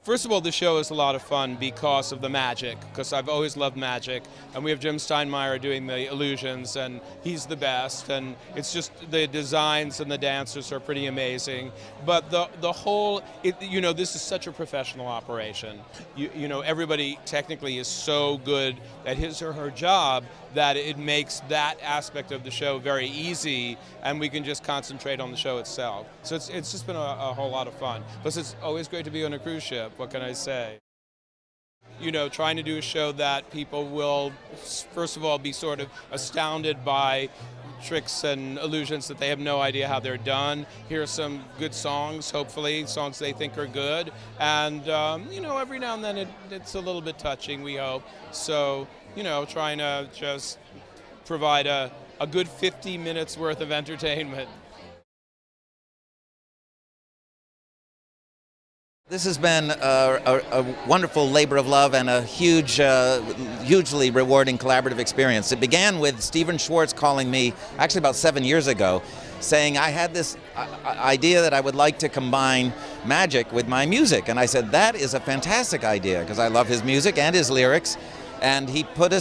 First of all, the show is a lot of fun because of the magic, because I've always loved magic, and we have Jim Steinmeier doing the illusions, and he's the best, and it's just the designs and the dancers are pretty amazing. But the whole, this is such a professional operation. Everybody technically is so good at his or her job that it makes that aspect of the show very easy, and we can just concentrate on the show itself. So it's just been a whole lot of fun. Plus, it's always great to be on a cruise ship. What can I say? Trying to do a show that people will, first of all, be sort of astounded by tricks and illusions that they have no idea how they're done. Hear some good songs, hopefully, songs they think are good. And, every now and then it's a little bit touching, we hope. So, trying to just provide a good 50 minutes worth of entertainment. This has been a wonderful labor of love and a hugely rewarding collaborative experience. It began with Stephen Schwart'z calling me, actually about 7 years ago, saying I had this idea that I would like to combine magic with my music. And I said, that is a fantastic idea, because I love his music and his lyrics. And he put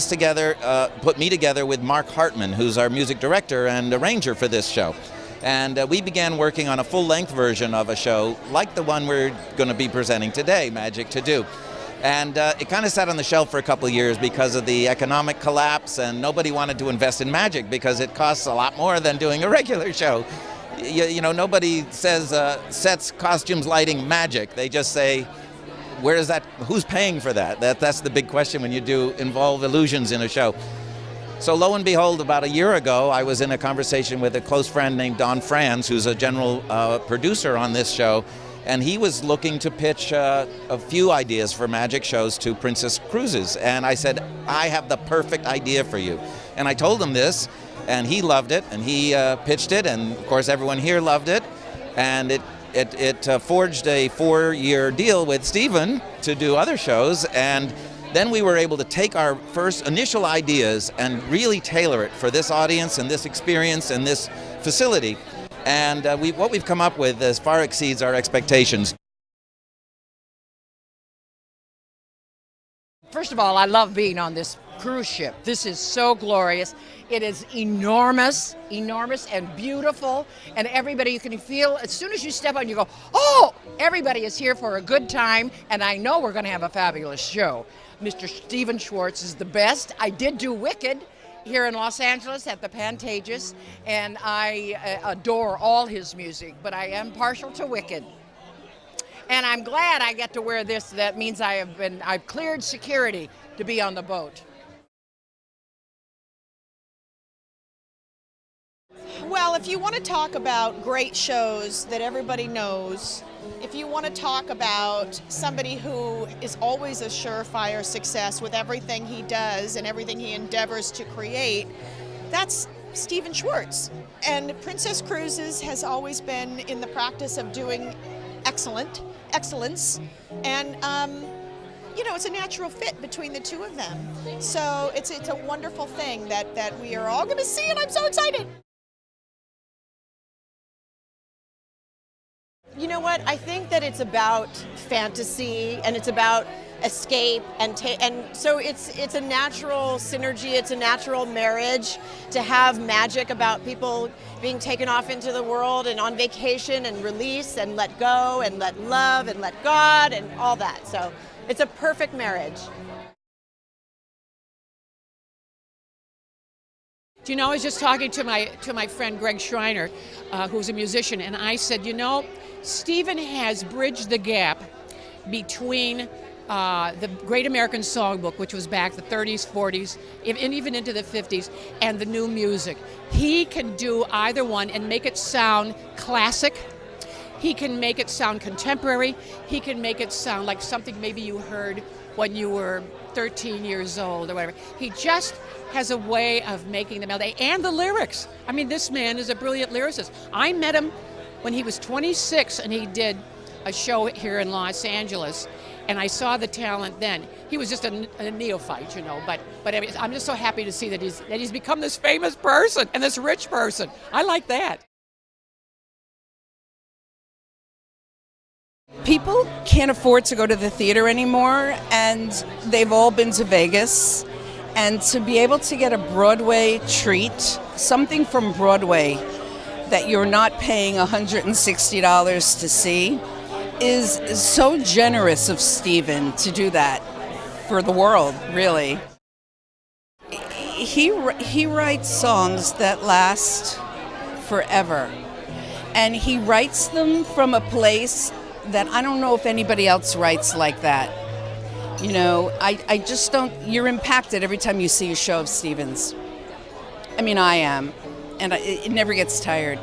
me together with Mark Hartman, who's our music director and arranger for this show. And we began working on a full-length version of a show like the one we're going to be presenting today, Magic to Do. And it kind of sat on the shelf for a couple of years because of the economic collapse, and nobody wanted to invest in magic because it costs a lot more than doing a regular show. Nobody says sets, costumes, lighting, magic. They just say, where is that? Who's paying for that? That's the big question when you do involve illusions in a show. So lo and behold, about a year ago, I was in a conversation with a close friend named Don Franz, who's a general producer on this show, and he was looking to pitch a few ideas for magic shows to Princess Cruises. And I said, I have the perfect idea for you. And I told him this, and he loved it, and he pitched it, and of course everyone here loved it. And it forged a 4-year deal with Stephen to do other shows, and then we were able to take our first initial ideas and really tailor it for this audience and this experience and this facility. And what we've come up with far exceeds our expectations. First of all, I love being on this cruise ship. This is so glorious. It is enormous and beautiful, and everybody, you can feel, as soon as you step on, you go, oh, everybody is here for a good time, and I know we're going to have a fabulous show. Mr. Stephen Schwart'z is the best. I did do Wicked here in Los Angeles at the Pantages, and I adore all his music, but I am partial to Wicked. And I'm glad I get to wear this. That means I've cleared security to be on the boat. Well, if you want to talk about great shows that everybody knows, if you want to talk about somebody who is always a surefire success with everything he does and everything he endeavors to create, that's Stephen Schwart'z. And Princess Cruises has always been in the practice of doing excellence, and it's a natural fit between the two of them. So it's a wonderful thing that we are all going to see, and I'm so excited. You know what? I think that it's about fantasy and it's about escape, and so it's a natural synergy. It's a natural marriage to have magic about people being taken off into the world and on vacation and release and let go and let love and let God and all that. So it's a perfect marriage. Do you know, I was just talking to my friend Greg Schreiner, who's a musician, and I said, Stephen has bridged the gap between the Great American Songbook, which was back the 30s, 40s, and even into the 50s, and the new music. He can do either one and make it sound classic. He can make it sound contemporary. He can make it sound like something maybe you heard when you were 13 years old or whatever. He just has a way of making the melody and the lyrics. I mean, this man is a brilliant lyricist. I met him when he was 26 and he did a show here in Los Angeles, and I saw the talent then. He was just a neophyte, but I'm just so happy to see that he's become this famous person and this rich person. I like that. People can't afford to go to the theater anymore, and they've all been to Vegas. And to be able to get a Broadway treat, something from Broadway that you're not paying $160 to see, is so generous of Stephen to do that for the world, really. He writes songs that last forever, and he writes them from a place that I don't know if anybody else writes like that. You know, I just don't, you're impacted every time you see a show of Stephen's. I mean, I am, and it never gets tired.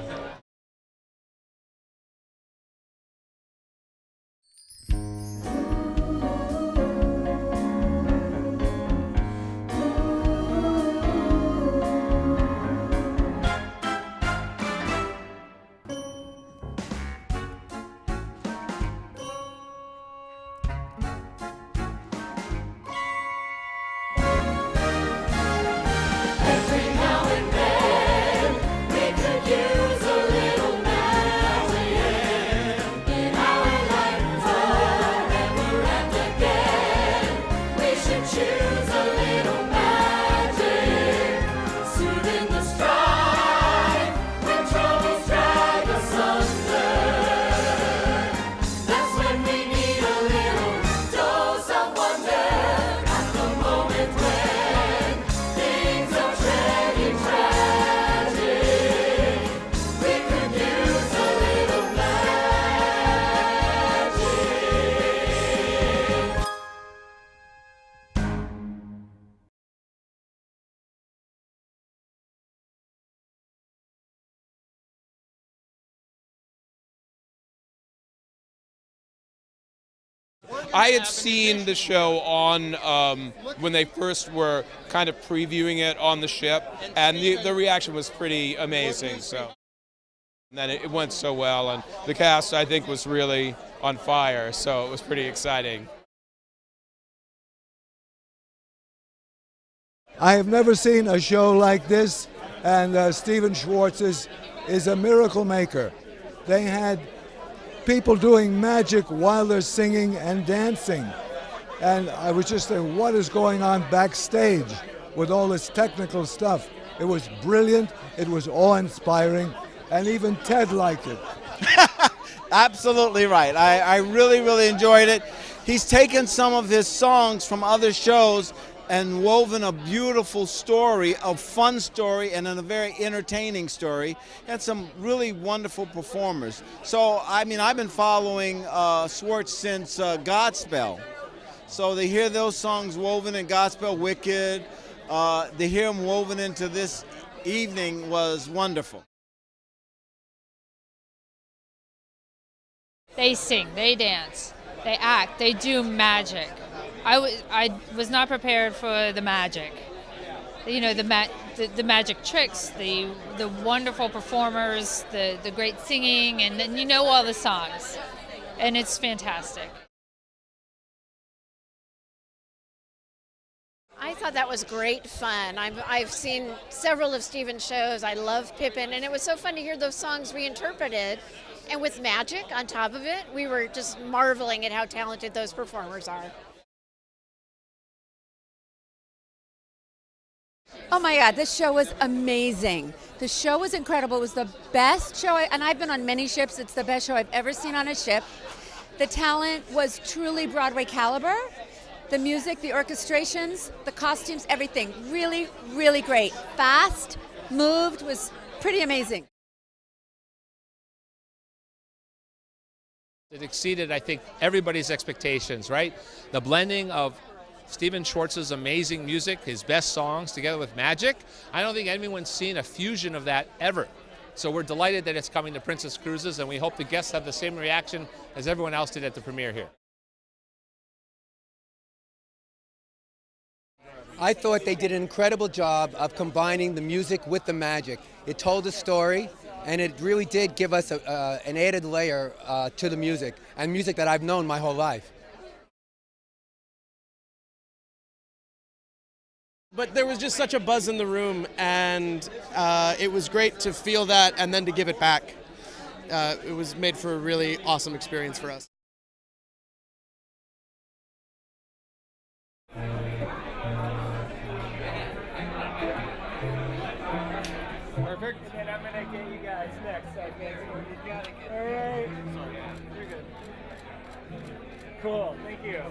I had seen the show on when they first were kind of previewing it on the ship, and the reaction was pretty amazing. So, and then it went so well, and the cast I think was really on fire. So it was pretty exciting. I have never seen a show like this, and Stephen Schwartz is a miracle maker. They had people doing magic while they're singing and dancing. And I was just saying, what is going on backstage with all this technical stuff? It was brilliant, it was awe-inspiring, and even Ted liked it. Absolutely right. I really, really enjoyed it. He's taken some of his songs from other shows and woven a beautiful story, a fun story, and a very entertaining story. Had some really wonderful performers. So, I mean, I've been following Schwartz since Godspell. So to hear those songs woven in Godspell, Wicked, to hear them woven into this evening was wonderful. They sing, they dance, they act, they do magic. I was not prepared for the magic. You know, the magic tricks, the wonderful performers, the great singing, and then you know all the songs. And it's fantastic. I thought that was great fun. I've seen several of Stephen's shows. I love Pippin, and it was so fun to hear those songs reinterpreted. And with magic on top of it, we were just marveling at how talented those performers are. Oh my God, this show was amazing. The show was incredible. It was the best show, and I've been on many ships. It's the best show I've ever seen on a ship. The talent was truly Broadway caliber. The music, the orchestrations, the costumes, everything. Really, really great. Fast, moved, was pretty amazing. It exceeded, I think, everybody's expectations, right? The blending of Stephen Schwartz's amazing music, his best songs, together with magic. I don't think anyone's seen a fusion of that ever. So we're delighted that it's coming to Princess Cruises, and we hope the guests have the same reaction as everyone else did at the premiere here. I thought they did an incredible job of combining the music with the magic. It told a story, and it really did give us an added layer to the music, and music that I've known my whole life. But there was just such a buzz in the room, and it was great to feel that and then to give it back. It was made for a really awesome experience for us. Cool. Thank you.